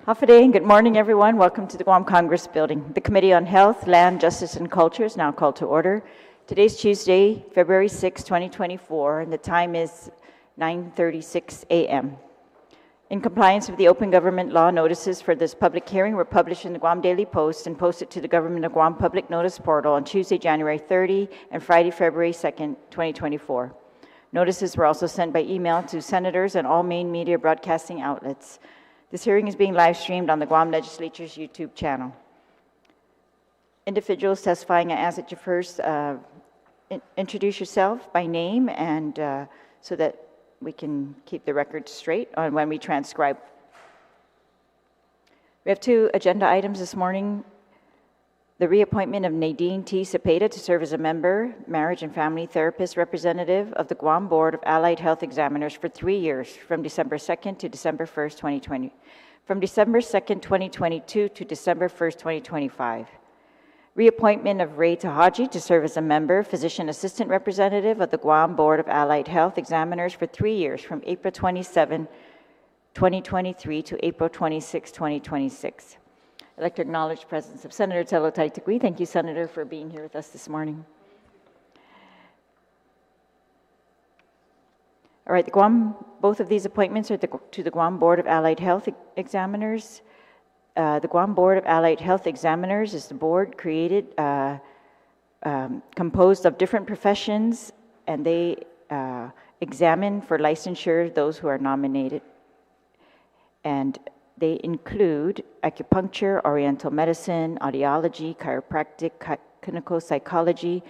Hafa and good morning, everyone. Welcome to the Guam Congress Building. The Committee on Health, Land, Justice, and Culture is now called to order. Today's Tuesday, February 6, 2024, and the time is 9:36 a.m. In compliance with the open government law, notices for this public hearing were published in the Guam Daily Post and posted to the Government of Guam Public Notice Portal on Tuesday, January 30 and Friday, February 2nd, 2024. Notices were also sent by email to senators and all main media broadcasting outlets. This hearing is being live streamed on the Guam Legislature's YouTube channel. Individuals testifying, I ask that you first introduce yourself by name and so that we can keep the record straight on when we transcribe. We have two agenda items this morning. The reappointment of Nadine T. Cepeda to serve as a member, marriage and family therapist representative of the Guam Board of Allied Health Examiners for 3 years, from December 2nd to December 1st, 2020. From December 2nd, 2022 to December 1st, 2025. Reappointment of Ray Tahaji to serve as a member, physician assistant representative of the Guam Board of Allied Health Examiners for 3 years, from April 27, 2023 to April 26, 2026. I'd like to acknowledge the presence of Senator Terlaje. Thank you, Senator, for being here with us this morning. All right, both of these appointments are to the Guam Board of Allied Health Examiners. The Guam Board of Allied Health Examiners is the board created, composed of different professions, and they examine for licensure those who are nominated. And they include acupuncture, oriental medicine, audiology, chiropractic, clinical psychology,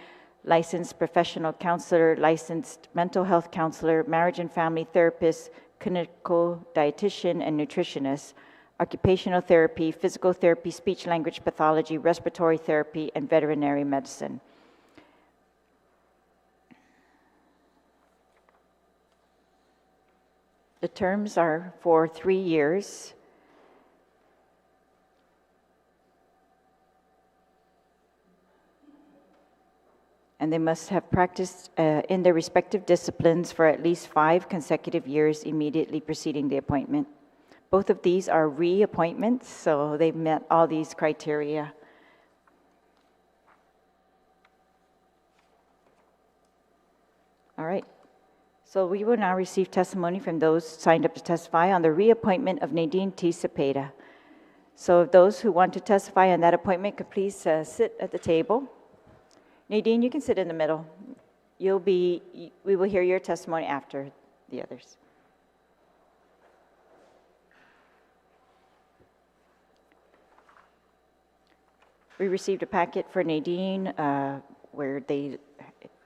licensed professional counselor, licensed mental health counselor, marriage and family therapist, clinical dietitian and nutritionist, occupational therapy, physical therapy, speech-language pathology, respiratory therapy, and veterinary medicine. The terms are for 3 years. And they must have practiced in their respective disciplines for at least 5 consecutive years immediately preceding the appointment. Both of these are reappointments, so they've met all these criteria. All right, so we will now receive testimony from those signed up to testify on the reappointment of Nadine T. Cepeda. So if those who want to testify on that appointment could please sit at the table. Nadine, you can sit in the middle. We will hear your testimony after the others. We received a packet for Nadine where it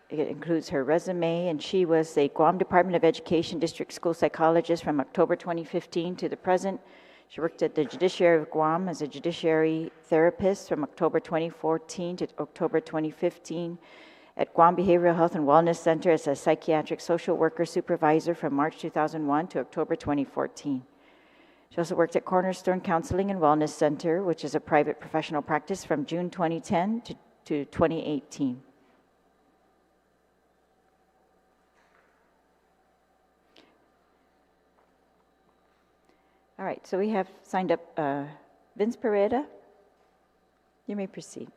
includes her resume, and she was a Guam Department of Education District School Psychologist from October 2015 to the present. She worked at the Judiciary of Guam as a judiciary therapist from October 2014 to October 2015, at Guam Behavioral Health and Wellness Center as a psychiatric social worker supervisor from March 2001 to October 2014. She also worked at Cornerstone Counseling and Wellness Center, which is a private professional practice, from June 2010 to 2018. All right, so we have signed up Vince Pereira. You may proceed.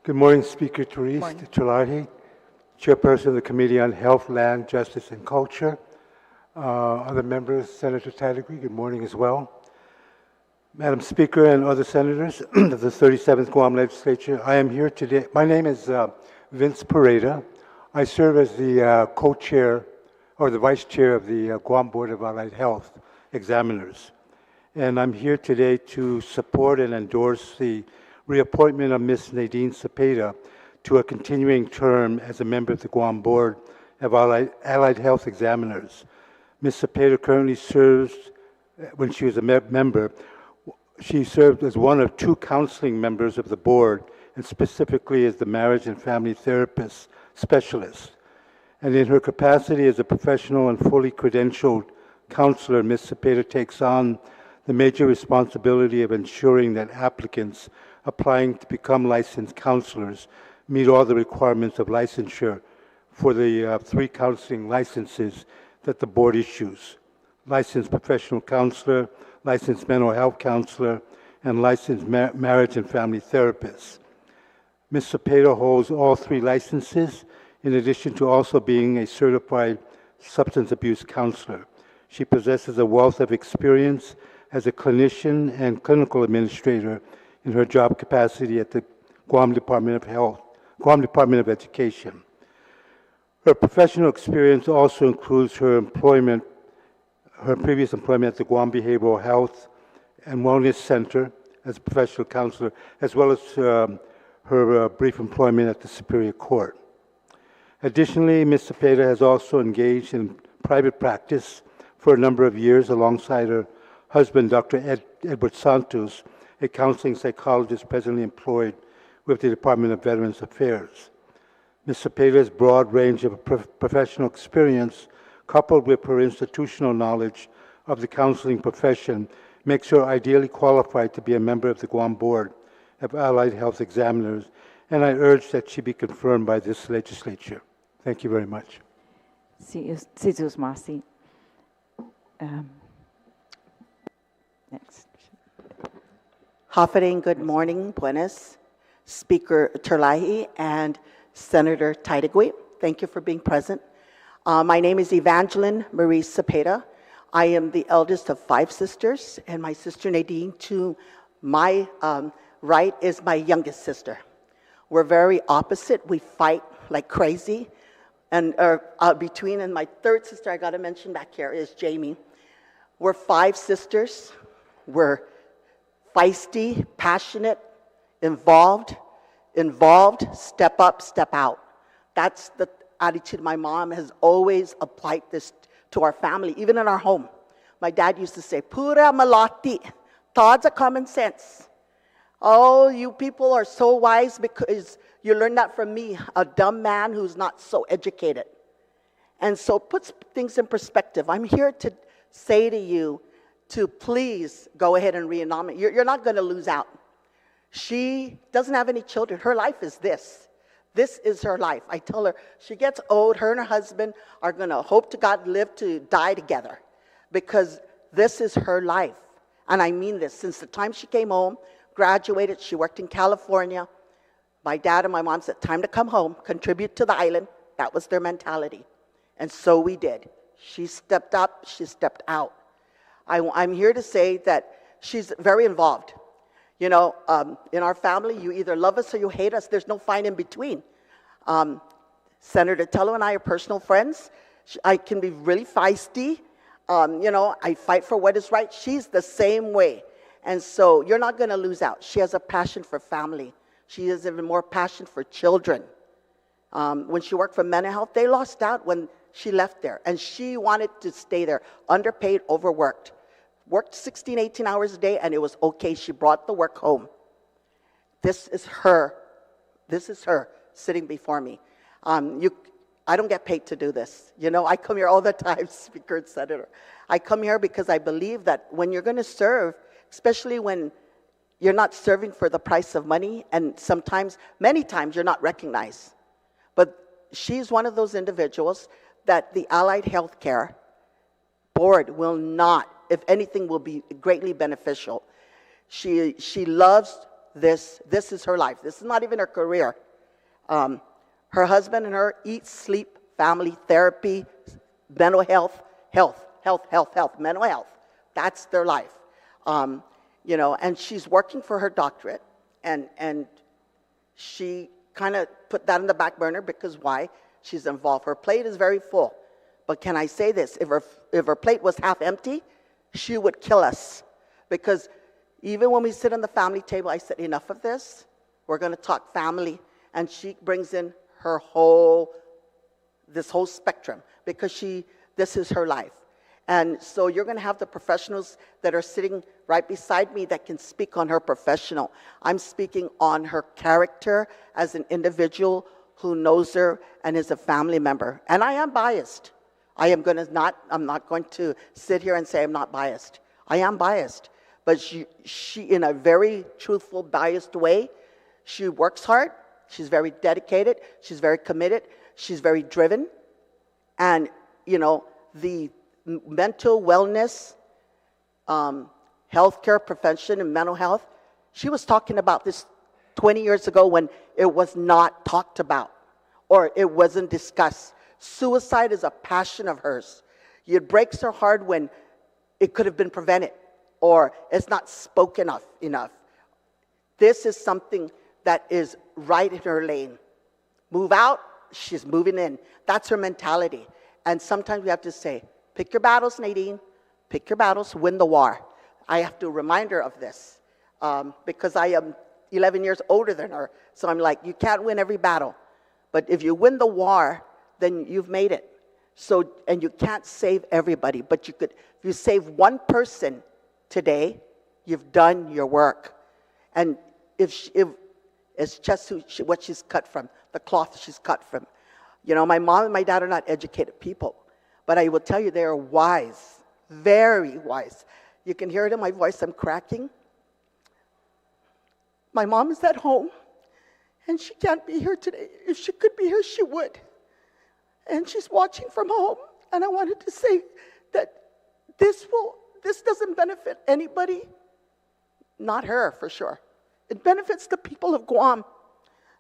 Good morning, Speaker Therese, Terlaje, Chairperson of the Committee on Health, Land, Justice, and Culture. Other members, Senator Tajalle, good morning as well. Madam Speaker and other senators of the 37th Guam Legislature, I am here today. My name is Vince Pereira. I serve as the co-chair or the vice chair of the Guam Board of Allied Health Examiners. And I'm here today to support and endorse the reappointment of Ms. Nadine Cepeda to a continuing term as a member of the Guam Board of Allied Health Examiners. Ms. Cepeda currently serves, when she was a member, she served as one of 2 counseling members of the board, and specifically as the marriage and family therapist specialist. And in her capacity as a professional and fully credentialed counselor, Ms. Cepeda takes on the major responsibility of ensuring that applicants applying to become licensed counselors meet all the requirements of licensure for the three counseling licenses that the board issues: licensed professional counselor, licensed mental health counselor, and licensed marriage and family therapist. Ms. Cepeda holds all three licenses, in addition to also being a certified substance abuse counselor. She possesses a wealth of experience as a clinician and clinical administrator in her job capacity at the Guam Department of Education. Her professional experience also includes her previous employment at the Guam Behavioral Health and Wellness Center as a professional counselor, as well as her brief employment at the Superior Court. Additionally, Ms. Cepeda has also engaged in private practice for a number of years alongside her husband, Dr. Edward Santos, a counseling psychologist presently employed with the Department of Veterans Affairs. Ms. Cepeda's broad range of professional experience, coupled with her institutional knowledge of the counseling profession, makes her ideally qualified to be a member of the Guam Board of Allied Health Examiners, and I urge that she be confirmed by this legislature. Thank you very much. Next. Hafading, good morning, buenas. Speaker Terlaje and Senator Tahaji, thank you for being present. My name is Evangeline Marie Cepeda. I am the eldest of 5 sisters, and my sister Nadine, to my right, is my youngest sister. We're very opposite. We fight like crazy. And between, and my third sister, I got to mention back here, is Jamie. We're 5 sisters. We're feisty, passionate, involved, step up, step out. That's the attitude my mom has always applied this to our family, even in our home. My dad used to say, pura malati, thoughts of common sense. Oh, you people are so wise because you learned that from me, a dumb man who's not so educated. And so it puts things in perspective. I'm here to say to you to please go ahead and renominate. You're not going to lose out. She doesn't have any children. Her life is this. This is her life. I tell her, she gets old, her and her husband are going to hope to God live to die together, because this is her life. And I mean this. Since the time she came home, graduated, she worked in California. My dad and my mom said, time to come home, contribute to the island. That was their mentality. And so we did. She stepped up, she stepped out. I'm here to say that she's very involved. You know, in our family, you either love us or you hate us. There's no fine in between. Senator Tello and I are personal friends. I can be really feisty. You know, I fight for what is right. She's the same way. And so you're not going to lose out. She has a passion for family. She has even more passion for children. When she worked for mental health, they lost out when she left there. And she wanted to stay there, underpaid, overworked. Worked 16, 18 hours a day, and it was okay. She brought the work home. This is her. This is her sitting before me. I don't get paid to do this. You know, I come here all the time, Speaker and Senator. I come here because I believe that when you're going to serve, especially when you're not serving for the price of money, and sometimes, many times, you're not recognized. But she's one of those individuals that the Allied Healthcare Board will not, if anything, will be greatly beneficial. She loves this. This is her life. This is not even her career. Her husband and her eat, sleep, family, therapy, mental health, mental health. That's their life. You know, and she's working for her doctorate, and she kind of put that in the back burner because why? She's involved. Her plate is very full. But can I say this? If her plate was half empty, she would kill us. Because even when we sit on the family table, I said, enough of this. We're going to talk family. And she brings in her this whole spectrum, because this is her life. And so you're going to have the professionals that are sitting right beside me that can speak on her professional. I'm speaking on her character as an individual who knows her and is a family member. And I am biased. I'm not going to sit here and say I'm not biased. I am biased. But she in a very truthful, biased way, she works hard. She's very dedicated. She's very committed. She's very driven. And, you know, the mental wellness, healthcare prevention and mental health, she was talking about this 20 years ago when it was not talked about or it wasn't discussed. Suicide is a passion of hers. It breaks her heart when it could have been prevented or it's not spoken of enough. This is something that is right in her lane. Move out, she's moving in. That's her mentality. And sometimes we have to say, pick your battles, Nadine. Pick your battles, win the war. I have to remind her of this because I am 11 years older than her. So I'm like, you can't win every battle. But if you win the war, then you've made it. So, and you can't save everybody, but you could, if you save one person today, you've done your work. And if it's just what she's cut from, the cloth she's cut from. You know, my mom and my dad are not educated people, but I will tell you they are wise, very wise. You can hear it in my voice, I'm cracking. My mom is at home, and she can't be here today. If she could be here, she would. And she's watching from home, and I wanted to say that this doesn't benefit anybody, not her for sure. It benefits the people of Guam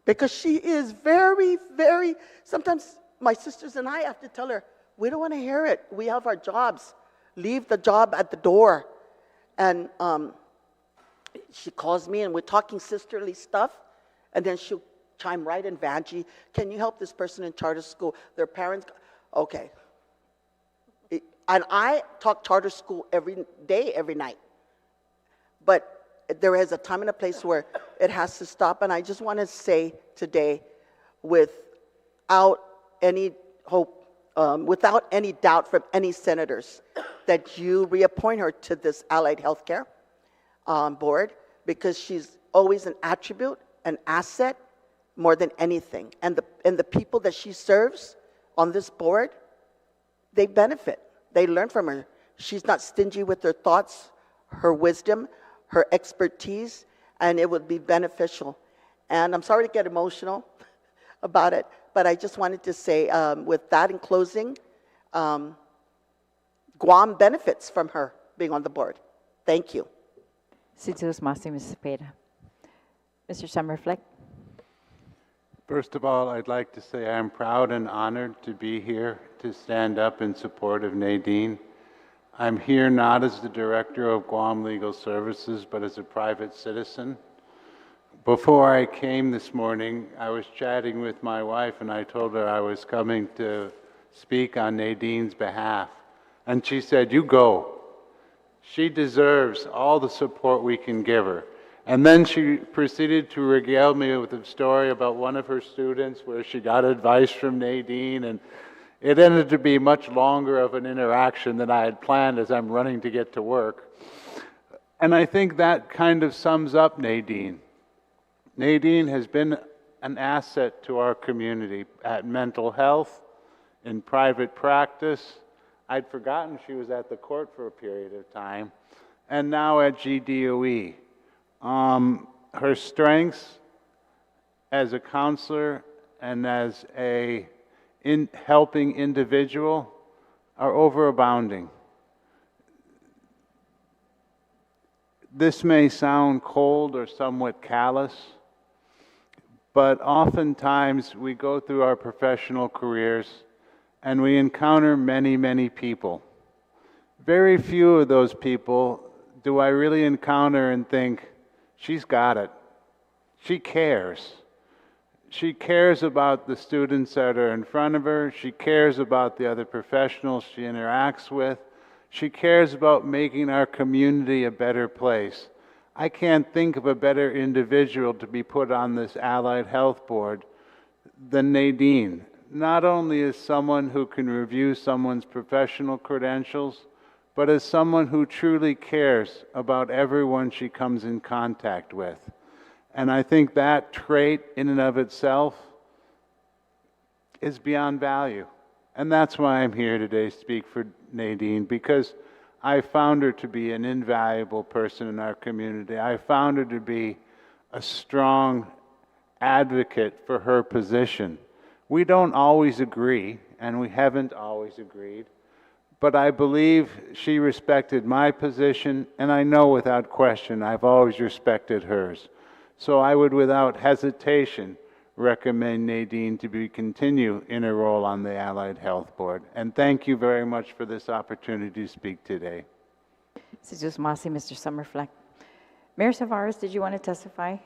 because she is very, very, sometimes my sisters and I have to tell her, we don't want to hear it. We have our jobs. Leave the job at the door. And she calls me and we're talking sisterly stuff. And then she'll chime right in, Vanjie, can you help this person in charter school? Their parents, okay. And I talk charter school every day, every night. But there is a time and a place where it has to stop. And I just want to say today, without any hope, without any doubt from any senators, that you reappoint her to this Allied Healthcare board because she's always an attribute, an asset, more than anything. And the people that she serves on this board, they benefit. They learn from her. She's not stingy with her thoughts, her wisdom, her expertise, and it would be beneficial. And I'm sorry to get emotional about it, but I just wanted to say, with that in closing, Guam benefits from her being on the board. Thank you. Mr. Cepeda. Mr. Summerfleck. First of all, I'd like to say I'm proud and honored to be here to stand up in support of Nadine. I'm here not as the director of Guam Legal Services, but as a private citizen. Before I came this morning, I was chatting with my wife and I told her I was coming to speak on Nadine's behalf. And she said, you go. She deserves all the support we can give her. And then she proceeded to regale me with a story about one of her students where she got advice from Nadine, and it ended to be much longer of an interaction than I had planned as I'm running to get to work. And I think that kind of sums up Nadine. Nadine has been an asset to our community at mental health, in private practice. I'd forgotten she was at the court for a period of time, and now at GDOE. Her strengths as a counselor and as a helping individual are overabounding. This may sound cold or somewhat callous, but oftentimes we go through our professional careers and we encounter many, many people. Very few of those people do I really encounter and think, she's got it. She cares. She cares about the students that are in front of her. She cares about the other professionals she interacts with. She cares about making our community a better place. I can't think of a better individual to be put on this Allied Health Board than Nadine. Not only as someone who can review someone's professional credentials, but as someone who truly cares about everyone she comes in contact with. And I think that trait in and of itself is beyond value. And that's why I'm here today to speak for Nadine, because I found her to be an invaluable person in our community. I found her to be a strong advocate for her position. We don't always agree, and we haven't always agreed, but I believe she respected my position, and I know without question I've always respected hers. So I would, without hesitation, recommend Nadine to continue in her role on the Allied Health Board. And thank you very much for this opportunity to speak today. Mr. Masi, Mr. Summerfleck. Mayor Tavares, did you want to testify?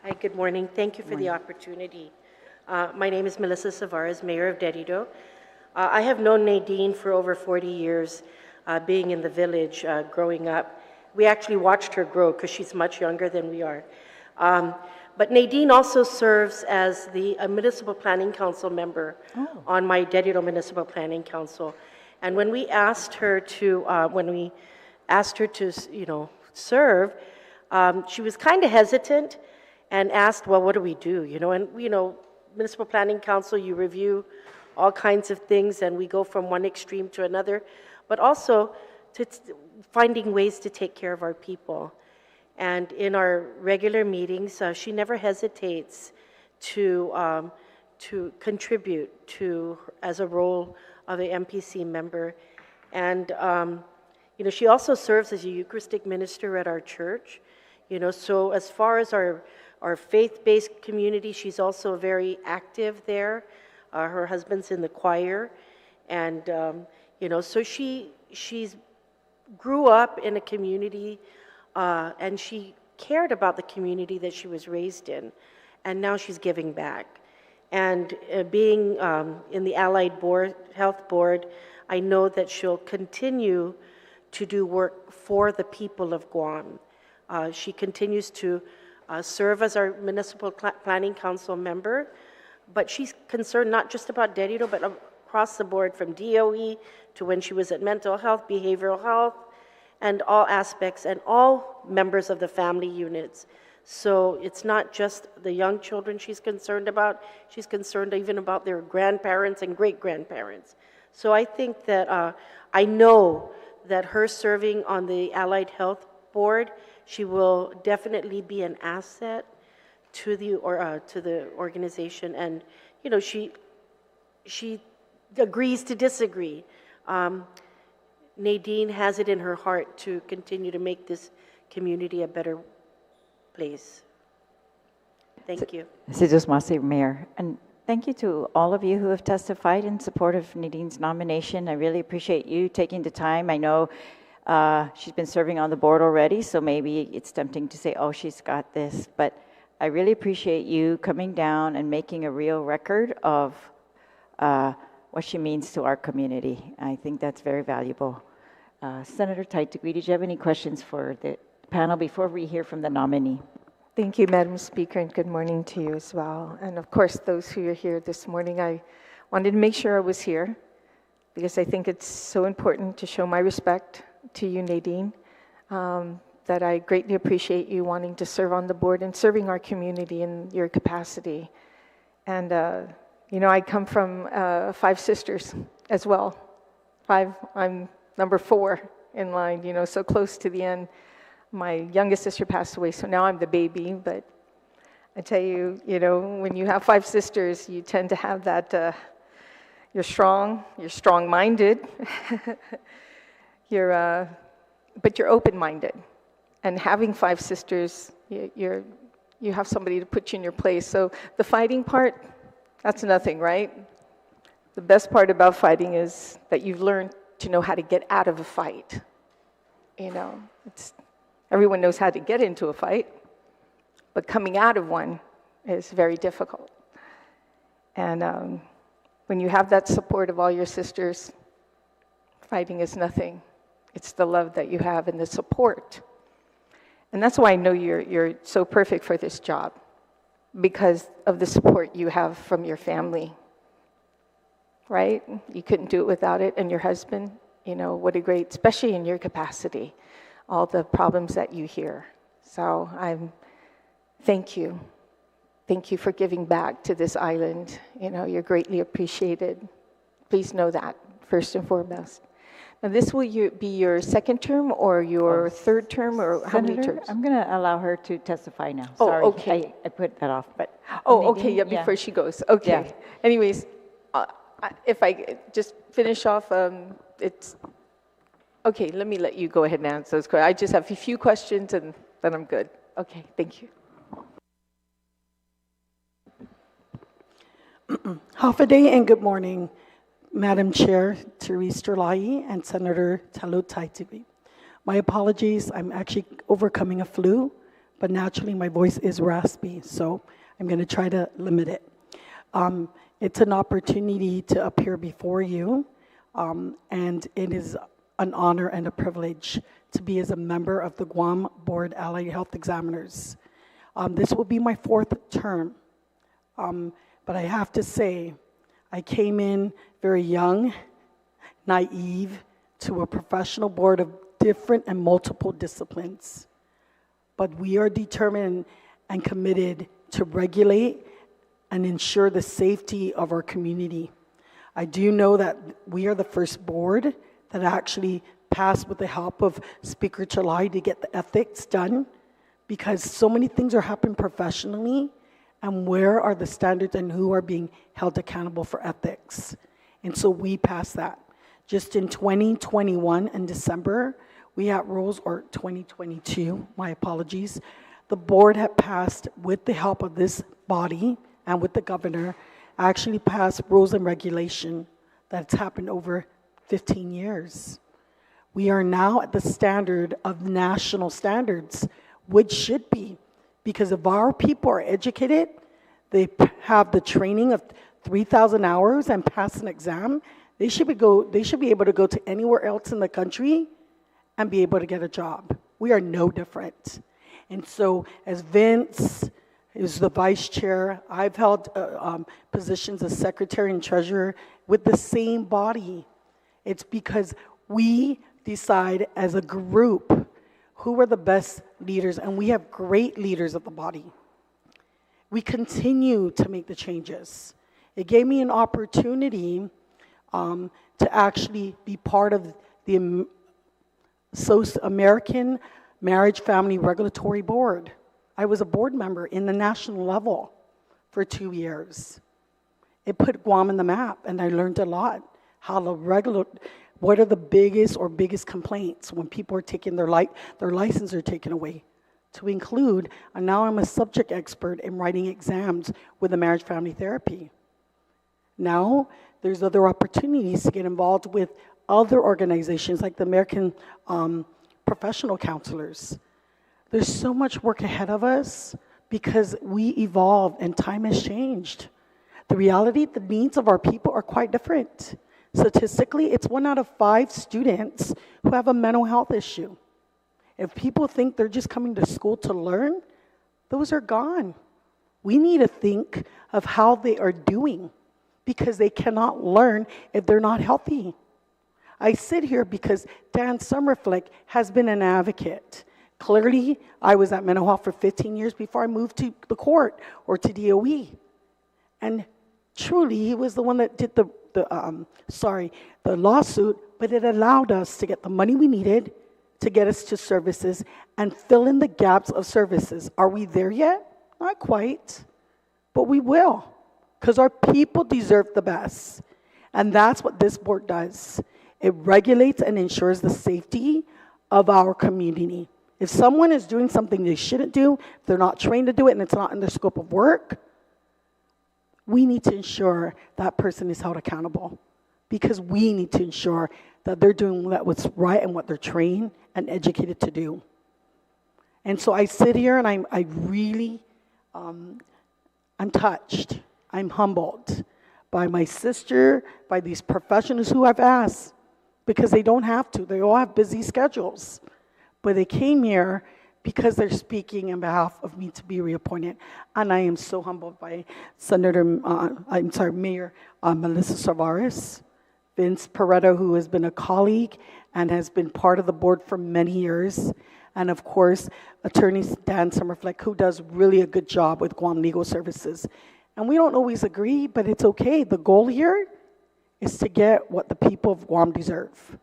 Hi, good morning. Thank you for the opportunity. My name is Melissa Tavares, Mayor of Dedido. I have known Nadine for over 40 years, being in the village, growing up. We actually watched her grow because she's much younger than we are. But Nadine also serves as the Municipal Planning Council member on my Dedido Municipal Planning Council. And when we asked her to, serve, she was kind of hesitant and asked, well, what do we do? And Municipal Planning Council, you review all kinds of things, and we go from one extreme to another, but also to finding ways to take care of our people. And in our regular meetings, she never hesitates to contribute as a role of an MPC member. And she also serves as a Eucharistic minister at our church. So as far as our faith-based community, she's also very active there. Her husband's in the choir, and so she's grew up in a community, and she cared about the community that she was raised in, and now she's giving back. And being in the Allied Health Board, I know that she'll continue to do work for the people of Guam. She continues to serve as our Municipal Planning Council member, but she's concerned not just about Dedido, but across the board, from DOE to when she was at mental health, behavioral health, and all aspects, and all members of the family units. So it's not just the young children she's concerned about, she's concerned even about their grandparents and great-grandparents. So I think that, I know that her serving on the Allied Health Board, she will definitely be an asset to the organization, and she agrees to disagree. Nadine has it in her heart to continue to make this community a better place. Thank you. Mrs. Masi, Mayor, and thank you to all of you who have testified in support of Nadine's nomination. I really appreciate you taking the time. I know she's been serving on the board already, so maybe it's tempting to say, oh, she's got this, but I really appreciate you coming down and making a real record of what she means to our community. I think that's very valuable. Senator Taitagui, did you have any questions for the panel before we hear from the nominee? Thank you, Madam Speaker, and good morning to you as well. And of course, those who are here this morning, I wanted to make sure I was here because I think it's so important to show my respect to you, Nadine, that I greatly appreciate you wanting to serve on the board and serving our community in your capacity. And, I come from 5 sisters as well. 5, I'm number 4 in line, so close to the end. My youngest sister passed away, so now I'm the baby, but I tell you, when you have 5 sisters, you tend to have that, you're strong-minded, but you're open-minded. And having 5 sisters, you have somebody to put you in your place. So the fighting part, that's nothing, right? The best part about fighting is that you've learned to know how to get out of a fight. Everyone knows how to get into a fight, but coming out of one is very difficult. And when you have that support of all your sisters, fighting is nothing. It's the love that you have and the support. And that's why I know you're so perfect for this job, because of the support you have from your family, right? You couldn't do it without it. And your husband, what a great, especially in your capacity, all the problems that you hear. So thank you. Thank you for giving back to this island. You're greatly appreciated. Please know that, first and foremost. And this will be your second term or your third term, or how many Senator, terms? I'm going to allow her to testify now. Oh, Sorry, okay. I put that off, but. Oh, okay, Nadine, yeah, before she goes. Okay. Yeah. Anyways, if I just finish off, it's, okay, let me let you go ahead and answer those questions. I just have a few questions and then I'm good. Okay, thank you. Half a day and good morning, Madam Chair Therese Terlaje and Senator Tahaji. My apologies, I'm actually overcoming a flu, but naturally my voice is raspy, so I'm going to try to limit it. It's an opportunity to appear before you, and it is an honor and a privilege to be as a member of the Guam Board Allied Health Examiners. This will be my fourth term, but I have to say, I came in very young, naive, to a professional board of different and multiple disciplines. But we are determined and committed to regulate and ensure the safety of our community. I do know that we are the first board that actually passed with the help of Speaker Tajalle to get the ethics done, because so many things are happening professionally, and where are the standards and who are being held accountable for ethics? And so we passed that. Just in 2021 in December, we had rules, or 2022, my apologies, the board had passed, with the help of this body and with the governor, actually passed rules and regulation that's happened over 15 years. We are now at the standard of national standards, which should be, because if our people are educated, they have the training of 3,000 hours and pass an exam, they should be able to go to anywhere else in the country and be able to get a job. We are no different. And so as Vince is the vice chair, I've held positions as secretary and treasurer with the same body. It's because we decide as a group who are the best leaders, and we have great leaders of the body. We continue to make the changes. It gave me an opportunity to actually be part of the American Marriage Family Regulatory Board. I was a board member in the national level for 2 years. It put Guam on the map, and I learned a lot. What are the biggest complaints when people are taking their license are taken away? To include, and now I'm a subject expert in writing exams with the marriage family therapy. Now, there's other opportunities to get involved with other organizations like the American Professional Counselors. There's so much work ahead of us because we evolve and time has changed. The reality, the needs of our people are quite different. Statistically, it's 1 out of 5 students who have a mental health issue. If people think they're just coming to school to learn, those are gone. We need to think of how they are doing, because they cannot learn if they're not healthy. I sit here because Dan Summerflick has been an advocate. Clearly, I was at mental health for 15 years before I moved to the court or to DOE. And truly, he was the one that did the lawsuit, but it allowed us to get the money we needed to get us to services and fill in the gaps of services. Are we there yet? Not quite, but we will, because our people deserve the best. And that's what this board does. It regulates and ensures the safety of our community. If someone is doing something they shouldn't do, if they're not trained to do it and it's not in their scope of work, we need to ensure that person is held accountable, because we need to ensure that they're doing what's right and what they're trained and educated to do. And so I sit here and I really, I'm touched. I'm humbled by my sister, by these professionals who I've asked, because they don't have to. They all have busy schedules. But they came here because they're speaking on behalf of me to be reappointed. And I am so humbled by Mayor Melissa Tavares, Vince Pareto, who has been a colleague and has been part of the board for many years, and of course, Attorney Dan Summerflick, who does really a good job with Guam Legal Services. And we don't always agree, but it's okay. The goal here is to get what the people of Guam deserve.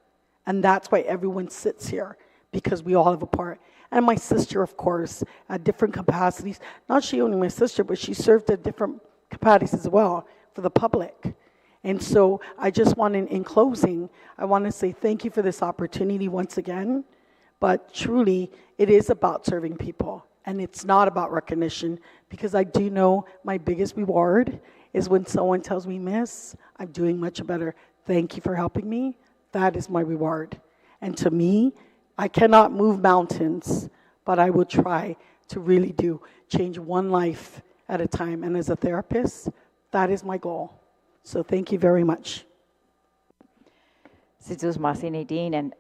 And that's why everyone sits here, because we all have a part. And my sister, of course, at different capacities. Not she only my sister, but she served at different capacities as well for the public. And so I just want, in closing, I want to say thank you for this opportunity once again. But truly, it is about serving people. And it's not about recognition, because I do know my biggest reward is when someone tells me, Miss, I'm doing much better. Thank you for helping me. That is my reward. And to me, I cannot move mountains, but I will try to really change one life at a time. And as a therapist, that is my goal. So thank you very much. Sidus Masi Nadine, and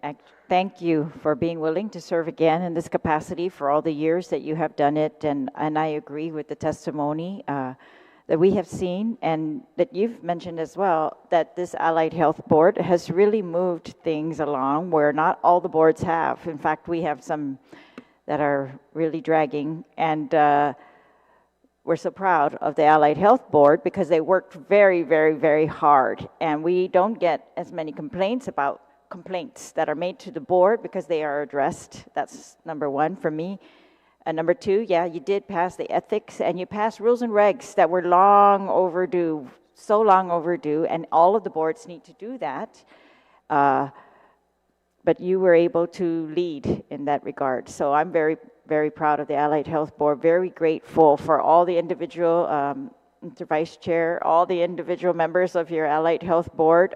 thank you for being willing to serve again in this capacity for all the years that you have done it. And I agree with the testimony that we have seen and that you've mentioned as well, that this Allied Health Board has really moved things along where not all the boards have. In fact, we have some that are really dragging, and we're so proud of the Allied Health Board because they worked very, very, very hard, and we don't get as many complaints that are made to the board because they are addressed. That's number one for me. And number two, yeah, you did pass the ethics, and you passed rules and regs that were long overdue, so long overdue, and all of the boards need to do that. But you were able to lead in that regard. So I'm very, very proud of the Allied Health Board, very grateful for all the individual, Mr. Vice Chair, all the individual members of your Allied Health Board.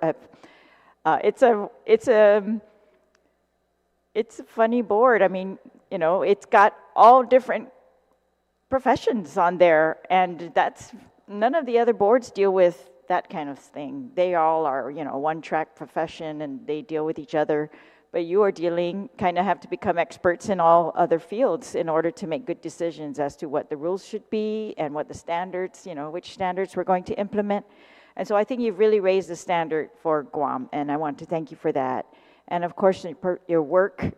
It's a funny board. I mean, you know, it's got all different professions on there, and none of the other boards deal with that kind of thing. They all are, you know, one-track profession, and they deal with each other. But you are kind of have to become experts in all other fields in order to make good decisions as to what the rules should be and what the standards, you know, which standards we're going to implement. And so I think you've really raised the standard for Guam, and I want to thank you for that. And of course, your work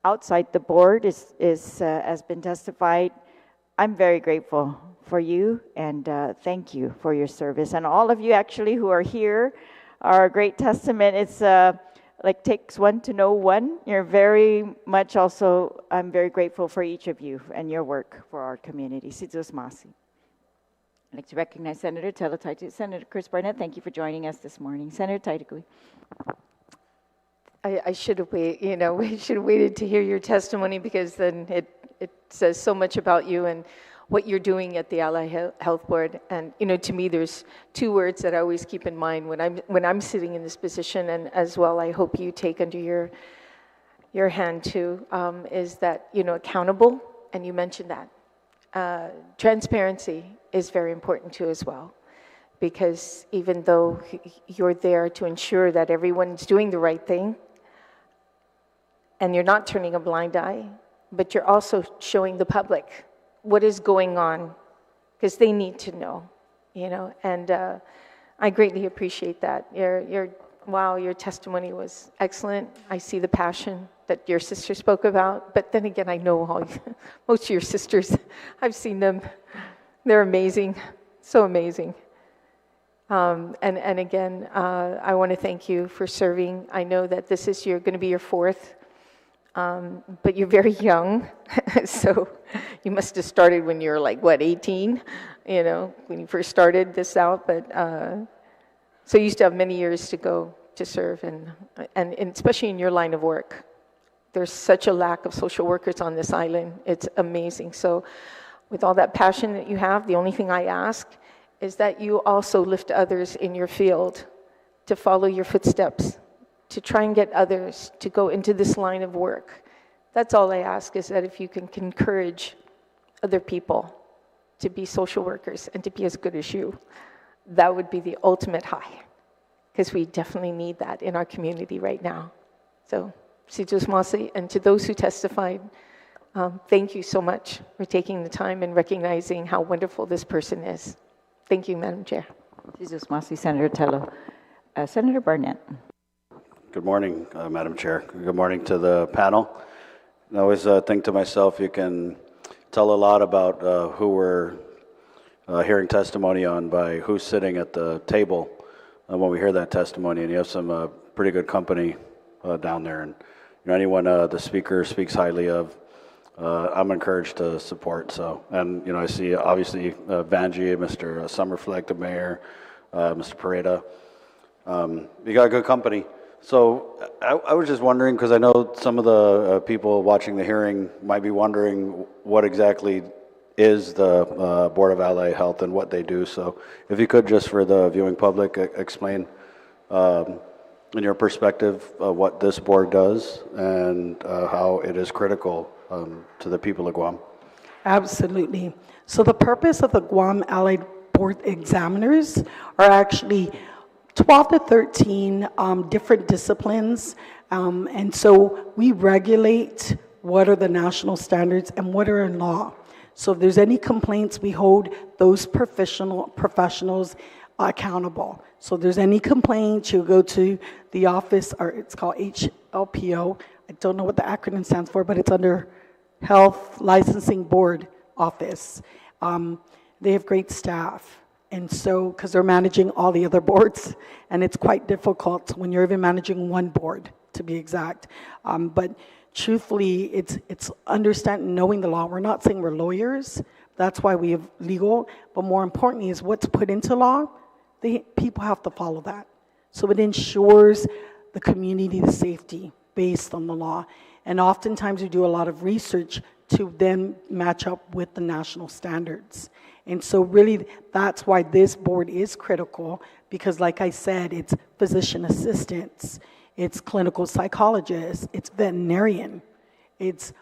outside the board has been testified. I'm very grateful for you, and thank you for your service. And all of you actually who are here are a great testament. It's like takes one to know one. You're very much also, I'm very grateful for each of you and your work for our community. Sidus Masi. I'd like to recognize Senator Terlaje. Senator Chris Barnett, thank you for joining us this morning. Senator Tahaji. I should have waited, you know, we should have waited to hear your testimony, because then it says so much about you and what you're doing at the Allied Health Board. And, you know, to me, there's two words that I always keep in mind when I'm sitting in this position, and as well, I hope you take under your hand too, is that, you know, accountable, and you mentioned that. Transparency is very important too as well, because even though you're there to ensure that everyone's doing the right thing, and you're not turning a blind eye, but you're also showing the public what is going on, because they need to know, you know, and I greatly appreciate that. Wow, your testimony was excellent. I see the passion that your sister spoke about, but then again, I know most of your sisters. I've seen them. They're amazing, so amazing. And again, I want to thank you for serving. I know that this is going to be your fourth, but you're very young, so you must have started when you were like, what, 18? You know, when you first started this out, but so you still have many years to go to serve, and especially in your line of work. There's such a lack of social workers on this island. It's amazing. So with all that passion that you have, the only thing I ask is that you also lift others in your field to follow your footsteps, to try and get others to go into this line of work. That's all I ask, is that if you can encourage other people to be social workers and to be as good as you, that would be the ultimate high, because we definitely need that in our community right now. So, Sidus Masi, and to those who testified, thank you so much for taking the time and recognizing how wonderful this person is. Thank you, Madam Chair. Sidus Masi, Senator Tello. Senator Barnett. Good morning, Madam Chair. Good morning to the panel. I always think to myself, you can tell a lot about who we're hearing testimony on by who's sitting at the table when we hear that testimony, and you have some pretty good company down there. And anyone the speaker speaks highly of, I'm encouraged to support. So, and I see obviously Vanjie, Mr. Summerfleck, the mayor, Mr. Pareda. You got good company. So I was just wondering, because I know some of the people watching the hearing might be wondering what exactly is the Board of Allied Health and what they do. So if you could, just for the viewing public, explain in your perspective what this board does and how it is critical to the people of Guam. Absolutely. So the purpose of the Guam Allied Board Examiners are actually 12 to 13 different disciplines. And so we regulate what are the national standards and what are in law. So if there's any complaints, we hold those professionals accountable. So if there's any complaints, you go to the office, or it's called HLPO. I don't know what the acronym stands for, but it's under Health Licensing Board Office. They have great staff. And so, because they're managing all the other boards, and it's quite difficult when you're even managing one board, to be exact. But truthfully, it's understanding, knowing the law. We're not saying we're lawyers. That's why we have legal. But more importantly is what's put into law. People have to follow that. So it ensures the community, the safety based on the law. And oftentimes we do a lot of research to then match up with the national standards. And so really that's why this board is critical, because like I said, it's physician assistants, it's clinical psychologists, it's veterinarian, it's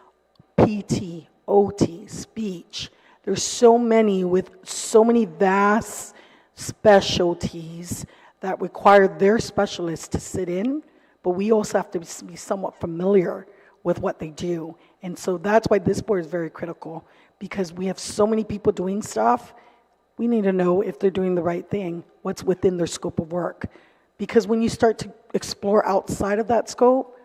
PT, OT, speech. There's so many with so many vast specialties that require their specialists to sit in, but we also have to be somewhat familiar with what they do. And so that's why this board is very critical, because we have so many people doing stuff. We need to know if they're doing the right thing, what's within their scope of work. Because when you start to explore outside of that scope,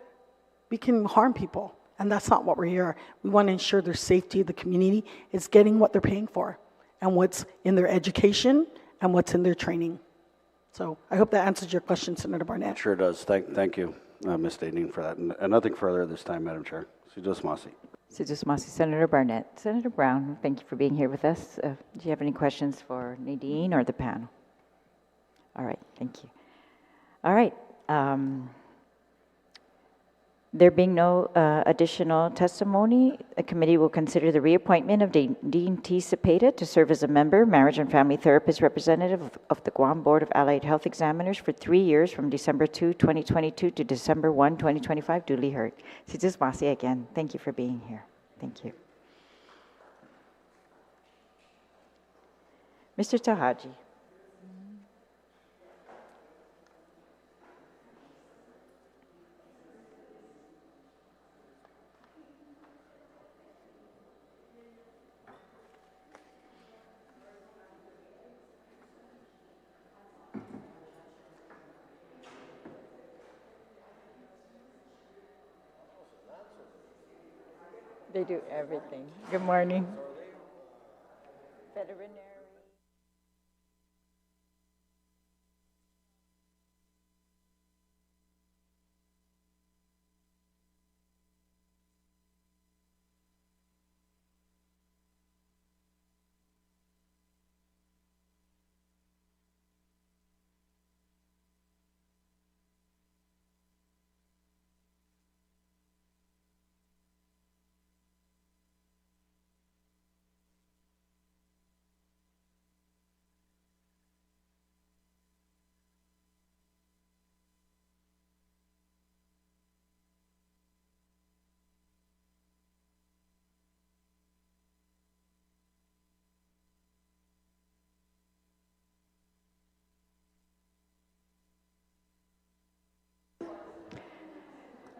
we can harm people. And that's not what we're here. We want to ensure their safety, the community is getting what they're paying for, and what's in their education and what's in their training. So I hope that answers your question, Senator Barnett. It sure does. Thank you, Ms. Nadine, for that. And nothing further this time, Madam Chair. Sujus Masi. Sujus Masi, Senator Barnett. Senator Brown, thank you for being here with us. Do you have any questions for Nadine or the panel? All right, thank you. All right. There being no additional testimony, the committee will consider the reappointment of Nadine T. Cepeda to serve as a member, marriage and family therapist representative of the Guam Board of Allied Health Examiners for 3 years from December 2, 2022 to December 1, 2025, duly heard. Sujus Masi again, thank you for being here. Thank you. Mr. Tahaji. They do everything. Good morning. Veterinary.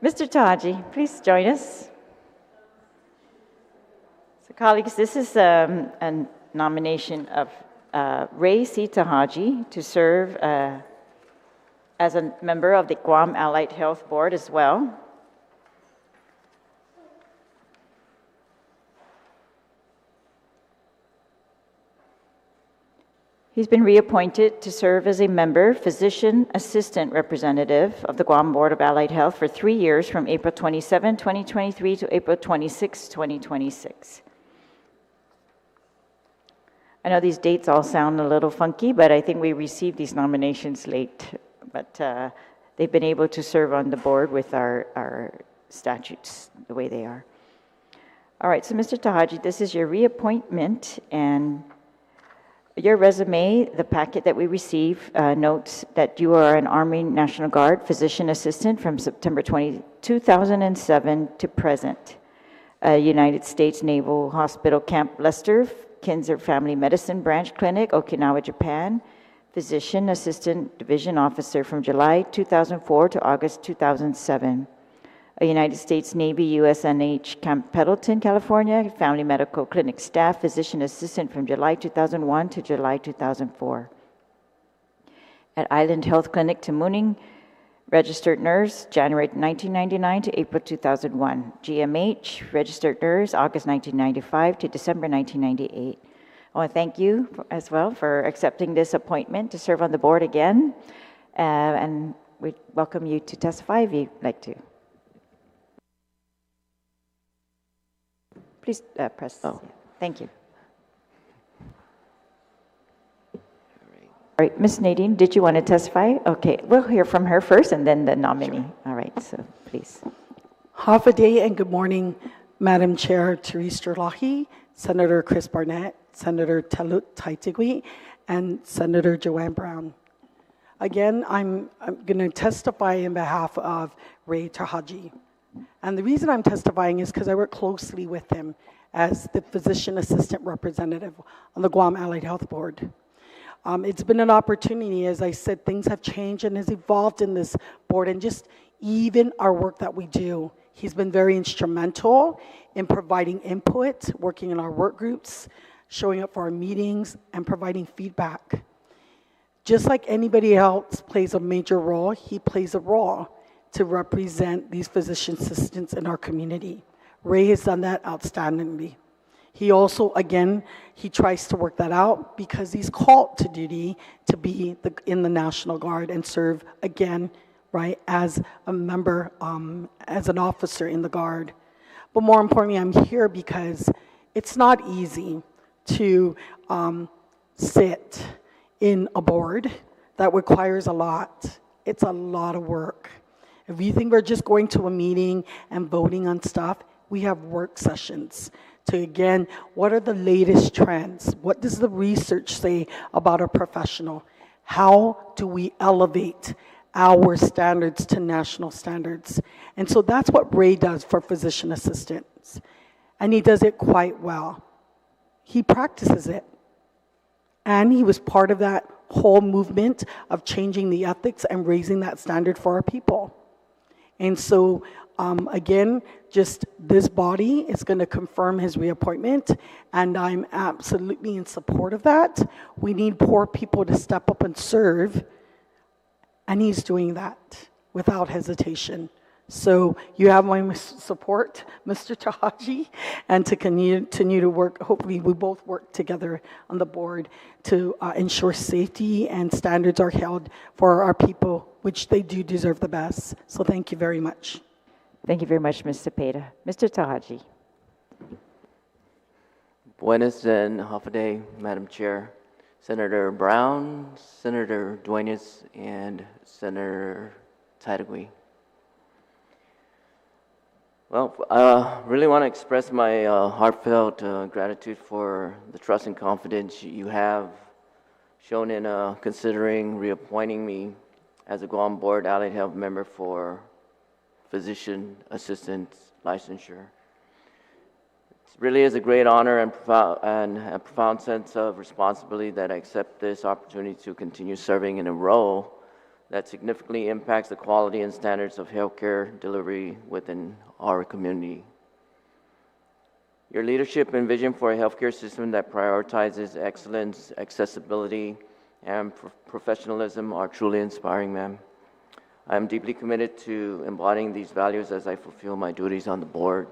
Mr. Tahaji, please join us. So colleagues, this is a nomination of Ray C. Tahaji to serve as a member of the Guam Allied Health Board as well. He's been reappointed to serve as a member, physician assistant representative of the Guam Board of Allied Health for 3 years from April 27, 2023 to April 26, 2026. I know these dates all sound a little funky, but I think we received these nominations late. But they've been able to serve on the board with our statutes the way they are. All right, so Mr. Tahaji, this is your reappointment, and your resume, the packet that we received, notes that you are an Army National Guard physician assistant from September 2007 to present. United States Naval Hospital Camp Leicester, Kinzer Family Medicine Branch Clinic, Okinawa, Japan. Physician Assistant Division Officer from July 2004 to August 2007. A United States Navy USNH Camp Pendleton, California, Family Medical Clinic Staff Physician Assistant from July 2001 to July 2004. At Island Health Clinic, Tamuning, Registered Nurse, January 1999 to April 2001. GMH, Registered Nurse, August 1995 to December 1998. I want to thank you as well for accepting this appointment to serve on the board again. And we welcome you to testify if you'd like to. Please press. Oh. Thank you. All right, Ms. Nadine, did you want to testify? Okay, we'll hear from her first and then the nominee. Sure. All right, so please. Half a day and good morning, Madam Chair Therese Terlaje, Senator Chris Barnett, Senator Tahaji, and Senator Joanne Brown. Again, I'm going to testify in behalf of Ray Tahaji. And the reason I'm testifying is because I work closely with him as the physician assistant representative on the Guam Allied Health Board. It's been an opportunity, as I said, things have changed and has evolved in this board, and just even our work that we do. He's been very instrumental in providing input, working in our work groups, showing up for our meetings, and providing feedback. Just like anybody else plays a major role, he plays a role to represent these physician assistants in our community. Ray has done that outstandingly. He also, again, he tries to work that out because he's called to duty to be in the National Guard and serve again, right, as a member, as an officer in the Guard. But more importantly, I'm here because it's not easy to sit in a board that requires a lot. It's a lot of work. If you think we're just going to a meeting and voting on stuff, we have work sessions to, again, what are the latest trends? What does the research say about a professional? How do we elevate our standards to national standards? And so that's what Ray does for physician assistants. And he does it quite well. He practices it. And he was part of that whole movement of changing the ethics and raising that standard for our people. And so, again, just this body is going to confirm his reappointment, and I'm absolutely in support of that. We need poor people to step up and serve, and he's doing that without hesitation. So you have my support, Mr. Tahaji, and to continue to work. Hopefully we both work together on the board to ensure safety and standards are held for our people, which they do deserve the best. So thank you very much. Thank you very much, Ms. Cepeda. Mr. Tahaji. Buenas and half a day, Madam Chair. Senator Brown, Senator Duenas, and Senator Tahaji. Well, I really want to express my heartfelt gratitude for the trust and confidence you have shown in considering reappointing me as a Guam Board Allied Health member for physician assistant licensure. It really is a great honor and a profound sense of responsibility that I accept this opportunity to continue serving in a role that significantly impacts the quality and standards of healthcare delivery within our community. Your leadership and vision for a healthcare system that prioritizes excellence, accessibility, and professionalism are truly inspiring, ma'am. I am deeply committed to embodying these values as I fulfill my duties on the board.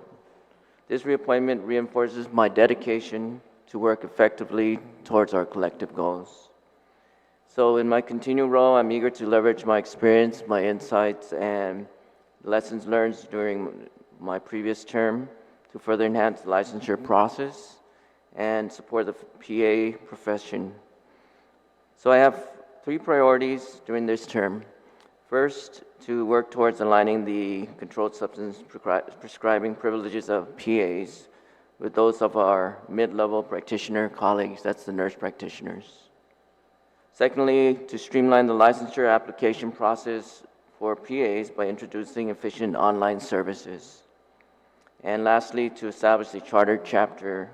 This reappointment reinforces my dedication to work effectively towards our collective goals. So in my continued role, I'm eager to leverage my experience, my insights, and lessons learned during my previous term to further enhance the licensure process and support the PA profession. So I have 3 priorities during this term. First, to work towards aligning the controlled substance prescribing privileges of PAs with those of our mid-level practitioner colleagues, that's the nurse practitioners. Secondly, to streamline the licensure application process for PAs by introducing efficient online services. And lastly, to establish a chartered chapter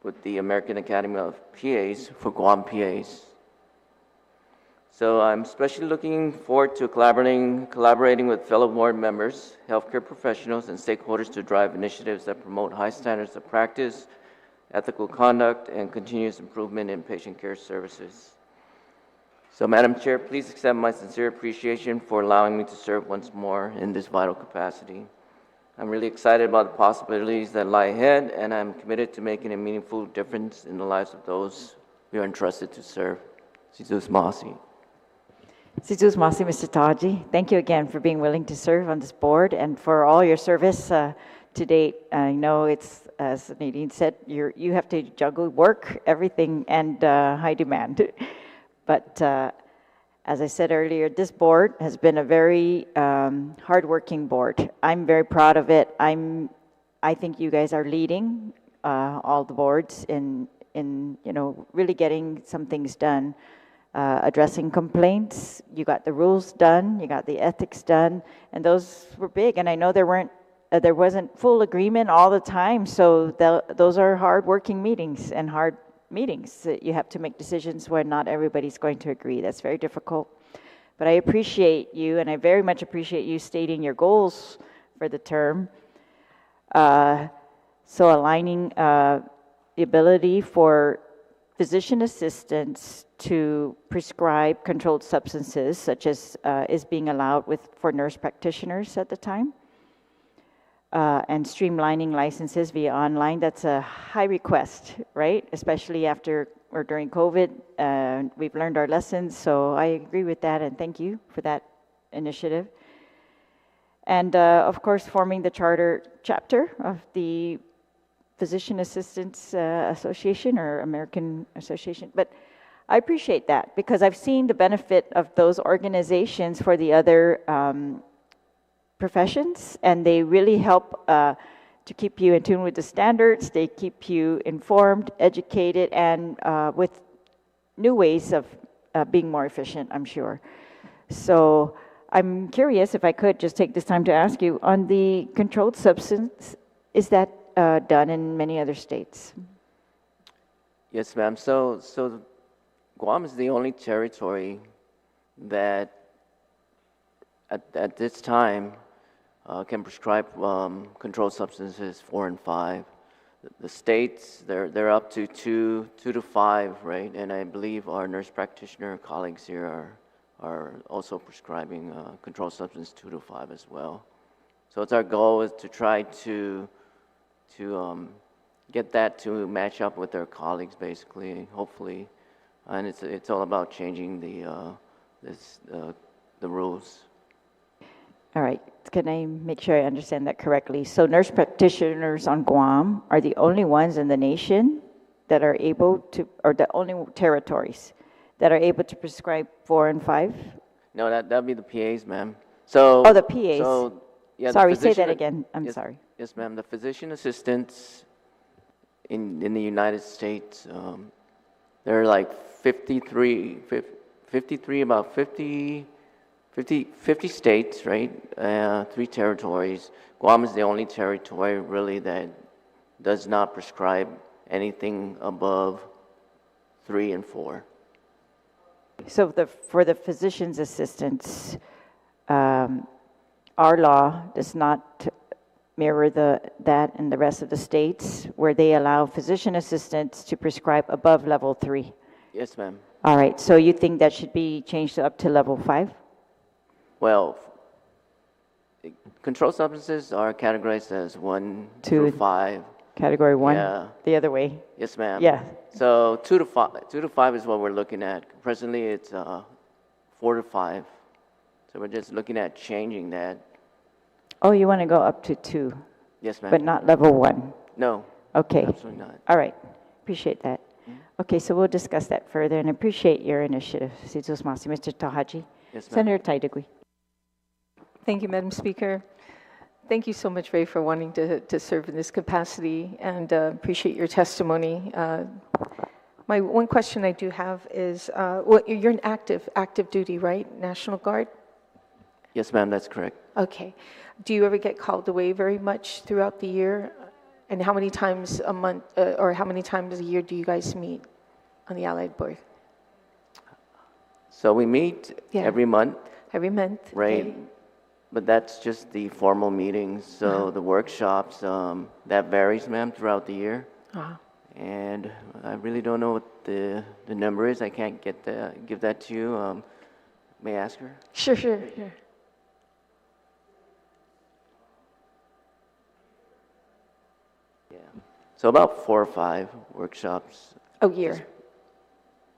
with the American Academy of PAs for Guam PAs. So I'm especially looking forward to collaborating with fellow board members, healthcare professionals, and stakeholders to drive initiatives that promote high standards of practice, ethical conduct, and continuous improvement in patient care services. So, Madam Chair, please accept my sincere appreciation for allowing me to serve once more in this vital capacity. I'm really excited about the possibilities that lie ahead, and I'm committed to making a meaningful difference in the lives of those we are entrusted to serve. Jesus Masi. Jesus Masi, Mr. Tahaji. Thank you again for being willing to serve on this board and for all your service to date. I know it's, as Nadine said, you have to juggle work, everything, and high demand. But as I said earlier, this board has been a very hardworking board. I'm very proud of it. I think you guys are leading all the boards in really getting some things done. Addressing complaints, you got the rules done, you got the ethics done, and those were big. And I know there wasn't full agreement all the time, so those are hard-working meetings and hard meetings. You have to make decisions when not everybody's going to agree. That's very difficult. But I appreciate you, and I very much appreciate you stating your goals for the term. So aligning the ability for physician assistants to prescribe controlled substances, such as is being allowed for nurse practitioners at the time, and streamlining licenses via online. That's a high request, right? Especially after or during COVID. We've learned our lessons, so I agree with that, and thank you for that initiative. And of course, forming the charter chapter of the Physician Assistants Association or American Association. But I appreciate that because I've seen the benefit of those organizations for the other professions, and they really help to keep you in tune with the standards. They keep you informed, educated, and with new ways of being more efficient, I'm sure. So I'm curious if I could just take this time to ask you, on the controlled substance, is that done in many other states? Yes, ma'am. So Guam is the only territory that at this time can prescribe controlled substances 4 and 5. The states, they're up to 2 to 5, right? And I believe our nurse practitioner colleagues here are also prescribing controlled substance 2 to 5 as well. So it's our goal is to try to get that to match up with their colleagues, basically, hopefully, and it's all about changing the rules. All right. Can I make sure I understand that correctly? So nurse practitioners on Guam are the only ones in the nation that are able to, or the only territories that are able to prescribe 4 and 5? No, that'd be the PAs, ma'am. So the PAs. So yeah. Sorry, say that again. I'm yes, sorry. Yes, ma'am. The physician assistants in the United States, there are like 50 states, right? 3 territories. Guam is the only territory really that does not prescribe anything above 3 and 4. So for the physician's assistants, our law does not mirror that in the rest of the states where they allow physician assistants to prescribe above level 3. Yes, ma'am. All right. So you think that should be changed up to level 5? Well, controlled substances are categorized as 1 through 5. Category 1? Yeah. The other way? Yes, ma'am. Yeah. So 2 to 5 is what we're looking at. Presently, it's 4 to 5. So we're just looking at changing that. Oh, you want to go up to 2, Yes, ma'am. but not level 1? No, Okay. absolutely not. All right. Appreciate that. Okay, so we'll discuss that further, and appreciate your initiative. Mr. Tahaji. Yes, ma'am. Senator Tajalle. Thank you, Madam Speaker. Thank you so much, Ray, for wanting to serve in this capacity, and appreciate your testimony. My one question I do have is, well, you're an active duty, right? National Guard? Yes, ma'am, that's correct. Okay. Do you ever get called away very much throughout the year? And how many times a month, or how many times a year do you guys meet on the Allied Board? So we meet Yeah. every month, Every month? right? Okay. But that's just the formal meetings. So the workshops, that varies, ma'am, throughout the year. Uh-huh. And I really don't know what the number is. I can't give that to you. May I ask her? Sure. Yeah. So about 4 or 5 workshops. Oh, year.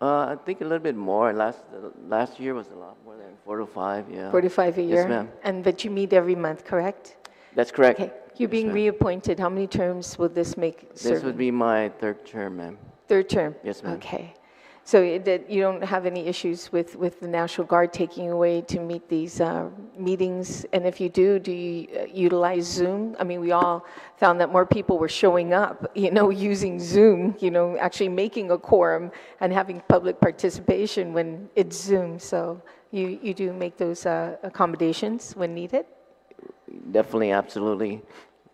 I think a little bit more. Last year was a lot more than 4 to 5. Yeah. 45 a year? Yes, ma'am. And that you meet every month, correct? That's correct. Okay. You're being ma'am. reappointed. How many terms will this make This serving? would be my 3rd term, ma'am. 3rd term? Yes, ma'am. Okay. So that you don't have any issues with the National Guard taking away to meet these meetings? And if you do you utilize Zoom? I mean, we all found that more people were showing up, using Zoom, actually making a quorum and having public participation when it's Zoom. So you do make those accommodations when needed? Definitely, absolutely.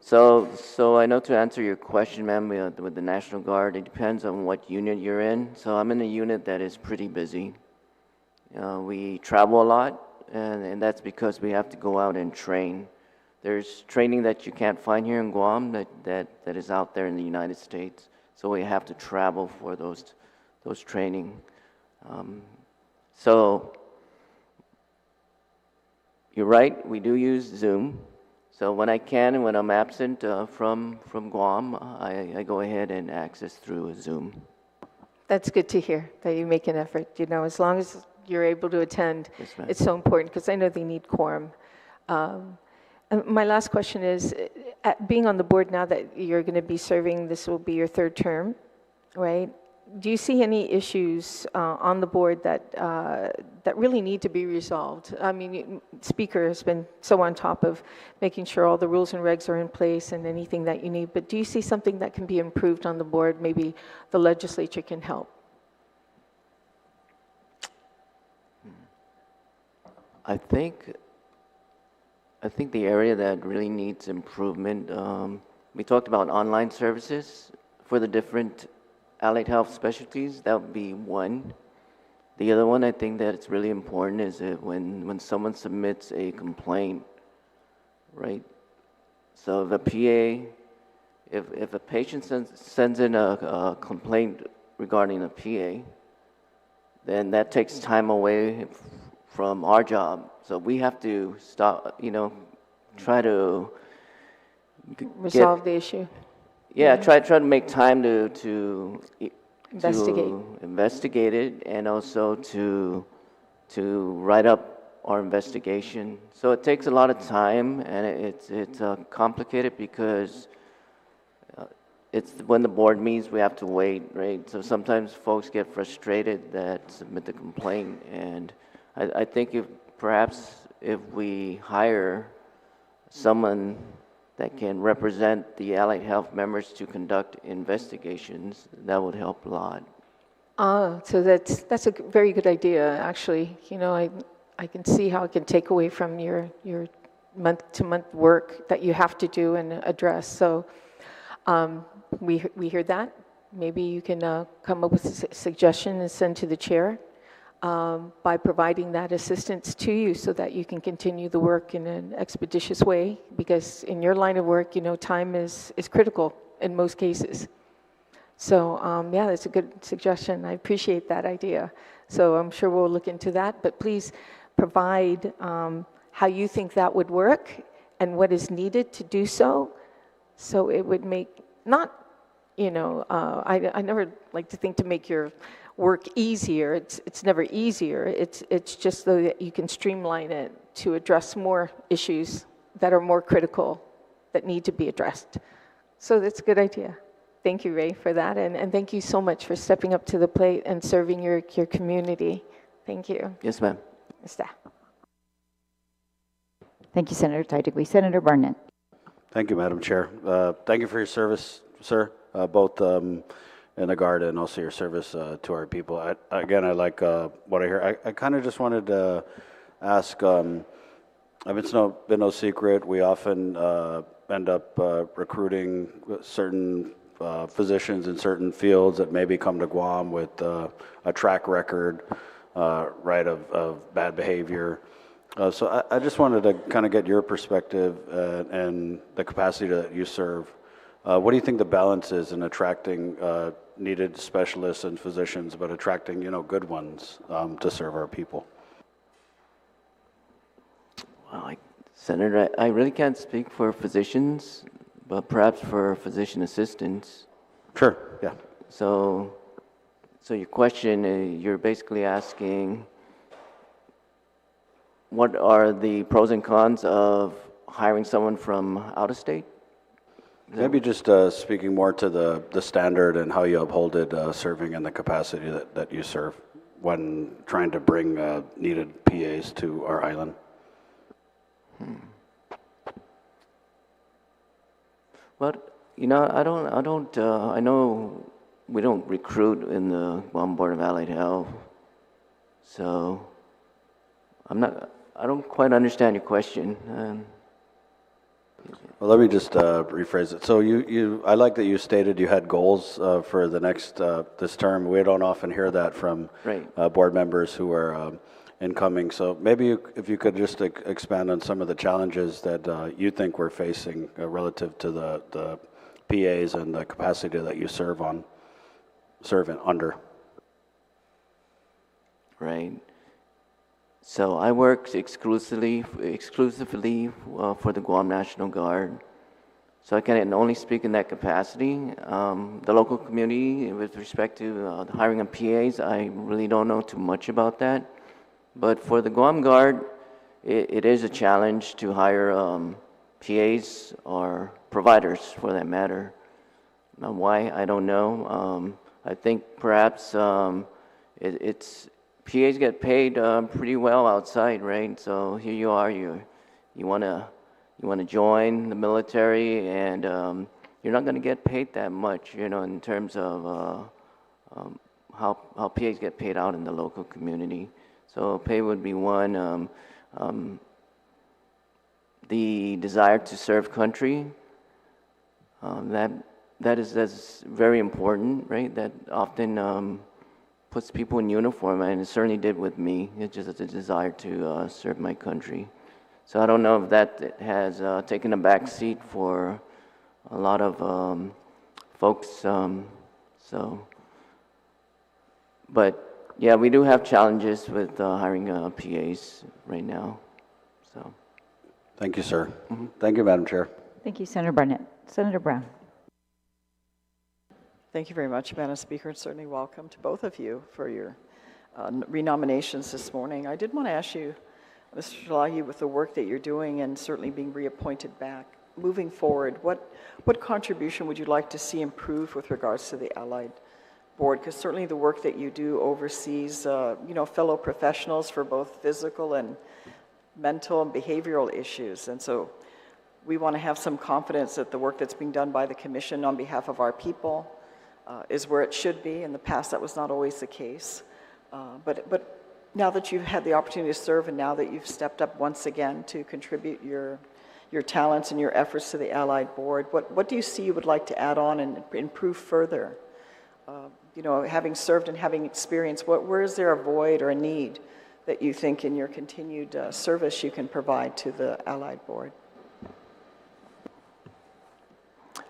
So I know to answer your question, ma'am, with the National Guard, it depends on what unit you're in. So I'm in a unit that is pretty busy. We travel a lot, and that's because we have to go out and train. There's training that you can't find here in Guam that is out there in the United States. So we have to travel for those training. So you're right, we do use Zoom. So when I can and when I'm absent from Guam, I go ahead and access through Zoom. That's good to hear, that you make an effort. As long as you're able to attend, Yes, ma'am. it's so important, because I know they need quorum. And my last question is, being on the board now that you're going to be serving, this will be your 3rd term, right? Do you see any issues on the board that really need to be resolved? I mean, Speaker has been so on top of making sure all the rules and regs are in place and anything that you need, but do you see something that can be improved on the board? Maybe the legislature can help. I think the area that really needs improvement, we talked about online services for the different allied health specialties. That would be one. The other one I think that it's really important is that when someone submits a complaint, right? So if a PA, if a patient sends in a complaint regarding a PA, then that takes time away from our job. So we have to stop, try to Resolve the issue. Yeah, try to make time to Investigate. it, and also to write up our investigation. So it takes a lot of time, and it's complicated because it's when the board meets we have to wait, right? So sometimes folks get frustrated that submit the complaint, and I think if we hire someone that can represent the allied health members to conduct investigations, that would help a lot. So that's a very good idea, actually. I can see how it can take away from your month-to-month work that you have to do and address. So we hear that. Maybe you can come up with a suggestion and send to the chair by providing that assistance to you so that you can continue the work in an expeditious way, because in your line of work, time is critical in most cases. So yeah, that's a good suggestion. I appreciate that idea. So I'm sure we'll look into that, but please provide how you think that would work and what is needed to do so. So it would make, not, I never like to think to make your work easier. It's never easier. It's just so that you can streamline it to address more issues that are more critical that need to be addressed. So that's a good idea. Thank you, Ray, for that, and thank you so much for stepping up to the plate and serving your community. Thank you. Yes, ma'am. Staff. Thank you, Senator Tajalle. Senator Barnett. Thank you, Madam Chair. Thank you for your service, sir, both in the Guard and also your service to our people. I like what I hear. I kind of just wanted to ask, it's been no secret, we often end up recruiting certain physicians in certain fields that maybe come to Guam with a track record, of bad behavior. So I just wanted to kind of get your perspective and the capacity that you serve. What do you think the balance is in attracting needed specialists and physicians, but attracting good ones to serve our people? Well, Senator, I really can't speak for physicians, but perhaps for physician assistants. Sure. Yeah. So your question, you're basically asking, what are the pros and cons of hiring someone from out of state? Maybe just speaking more to the standard and how you uphold it, serving in the capacity that you serve when trying to bring needed PAs to our island. Well, I know we don't recruit in the Guam Board of Allied Health, so I don't quite understand your question. Well, let me just rephrase it. So I like that you stated you had goals for the next, this term. We don't often hear that from board members who are incoming. So maybe if you could just expand on some of the challenges that you think we're facing relative to the PAs and the capacity that you serve under. Right. So I work exclusively for the Guam National Guard. So I can only speak in that capacity. The local community, with respect to the hiring of PAs, I really don't know too much about that. But for the Guam Guard, it is a challenge to hire PAs or providers, for that matter. Now, why, I don't know. I think perhaps it's PAs get paid pretty well outside, right? So here you are, you want to join the military, and you're not going to get paid that much, in terms of how PAs get paid out in the local community. So pay would be one. The desire to serve country, that's very important, right? That often puts people in uniform, and it certainly did with me. It's just a desire to serve my country. So I don't know if that has taken a back seat for a lot of folks. But yeah, we do have challenges with hiring PAs right now. So. Thank you, sir. Mm-hmm. Thank you, Madam Chair. Thank you, Senator Barnett. Senator Brown. Thank you very much, Madam Speaker, and certainly welcome to both of you for your renominations this morning. I did want to ask you, Mr. Terlaje, with the work that you're doing and certainly being reappointed back, moving forward, what contribution would you like to see improved with regards to the Allied Board? Because certainly the work that you do oversees, fellow professionals for both physical and mental and behavioral issues. And so we want to have some confidence that the work that's being done by the Commission on behalf of our people is where it should be. In the past, that was not always the case. But now that you've had the opportunity to serve, and now that you've stepped up once again to contribute your talents and your efforts to the Allied Board, what do you see you would like to add on and improve further? Having served and having experience, where is there a void or a need that you think in your continued service you can provide to the Allied Board?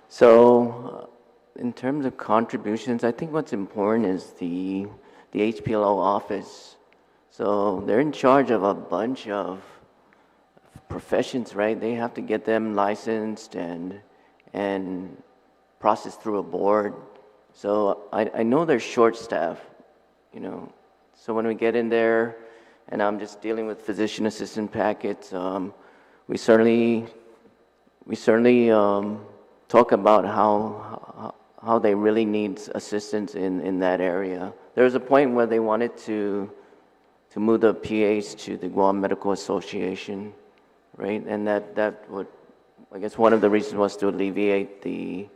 So, in terms of contributions, I think what's important is the HPLO office. So they're in charge of a bunch of professions, right? They have to get them licensed and processed through a board. So I know they're short-staffed, you know, so when we get in there and I'm just dealing with physician assistant packets, we certainly talk about how they really need assistance in that area. There was a point where they wanted to move the PAs to the Guam Medical Association, right? And that would, I guess one of the reasons was to alleviate the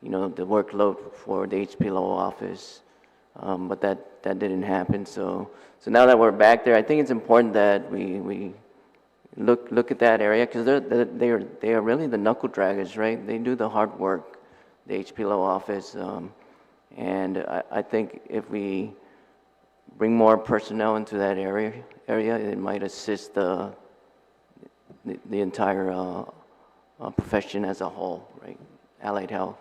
workload for the HPLO office. But that didn't happen. So now that we're back there, I think it's important that we look at that area, because they are really the knuckle draggers, right? They do the hard work, the HPLO office, and I think if we bring more personnel into that area, it might assist the entire profession as a whole, right? Allied health.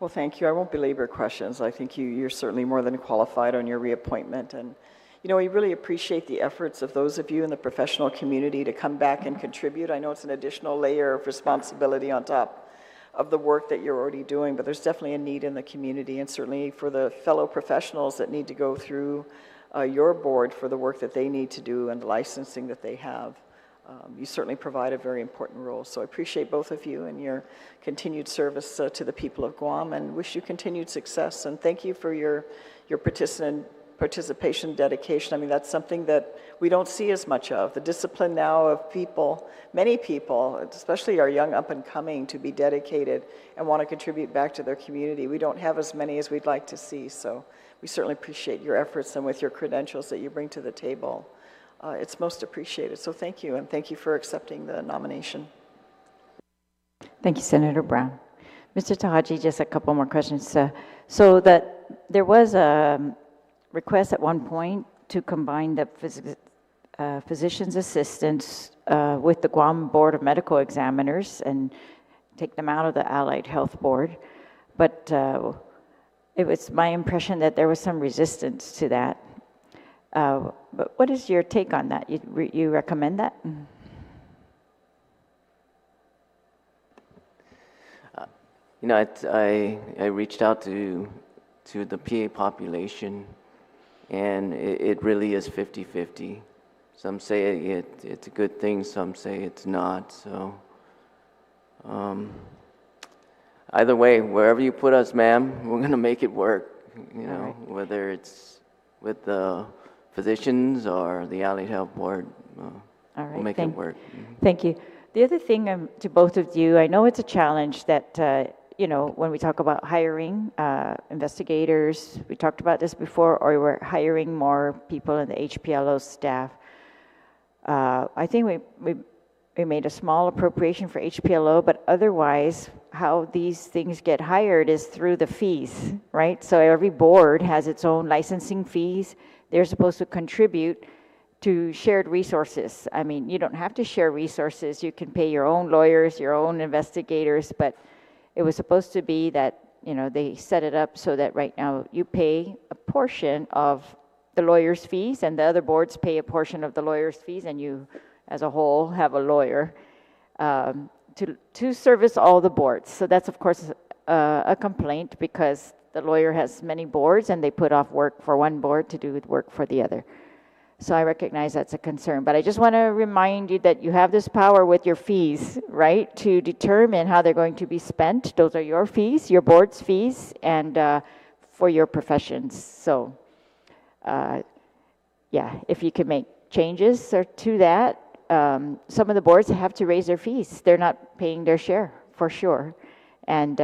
Well, thank you. I won't belabor questions. I think you're certainly more than qualified on your reappointment. And, you know, we really appreciate the efforts of those of you in the professional community to come back and contribute. I know it's an additional layer of responsibility on top of the work that you're already doing, but there's definitely a need in the community, and certainly for the fellow professionals that need to go through your board for the work that they need to do and the licensing that they have. You certainly provide a very important role. So I appreciate both of you and your continued service to the people of Guam, and wish you continued success. And thank you for your participation, dedication. I mean, that's something that we don't see as much of. The discipline now of people, many people, especially our young up and coming, to be dedicated and want to contribute back to their community. We don't have as many as we'd like to see. So we certainly appreciate your efforts, and with your credentials that you bring to the table. It's most appreciated. So thank you, and thank you for accepting the nomination. Thank you, Senator Brown. Mr. Tahaji, just a couple more questions. So that there was a request at one point to combine the physician's assistants with the Guam Board of Medical Examiners and take them out of the Allied Health Board. But it was my impression that there was some resistance to that. But what is your take on that? You recommend that? You know, I reached out to the PA population, and it really is 50-50. Some say it's a good thing, some say it's not. So either way, wherever you put us, ma'am, we're going to make it work. You know, right. Whether it's with the physicians or the Allied Health Board, we'll make it work. Thank you. The other thing to both of you, I know it's a challenge that, you know, when we talk about hiring investigators, we talked about this before, or we're hiring more people in the HPLO staff. I think we made a small appropriation for HPLO, but otherwise, how these things get hired is through the fees, right? So every board has its own licensing fees. They're supposed to contribute to shared resources. I mean, you don't have to share resources. You can pay your own lawyers, your own investigators, but it was supposed to be that, you know, they set it up so that right now you pay a portion of the lawyer's fees and the other boards pay a portion of the lawyer's fees, and you as a whole have a lawyer to service all the boards. So that's of course a complaint, because the lawyer has many boards and they put off work for one board to do work for the other. So I recognize that's a concern, but I just want to remind you that you have this power with your fees, right, to determine how they're going to be spent. Those are your fees, your board's fees, and for your professions. So yeah, if you can make changes to that. Some of the boards have to raise their fees. They're not paying their share, for sure. And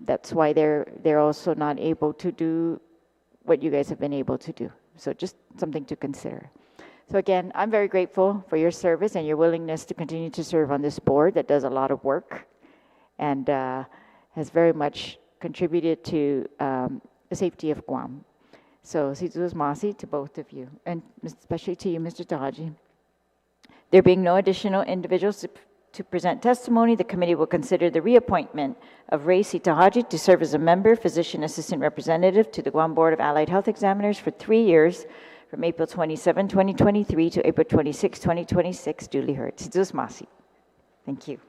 that's why they're also not able to do what you guys have been able to do. So just something to consider. So again, I'm very grateful for your service and your willingness to continue to serve on this board that does a lot of work and has very much contributed to the safety of Guam. So, Situs Masi to both of you, and especially to you, Mr. Tahaji. There being no additional individuals to present testimony, the committee will consider the reappointment of Ray C. Tahaji to serve as a member, physician assistant representative to the Guam Board of Allied Health Examiners for 3 years, from April 27, 2023 to April 26, 2026, duly heard. Situs Masi. Thank you.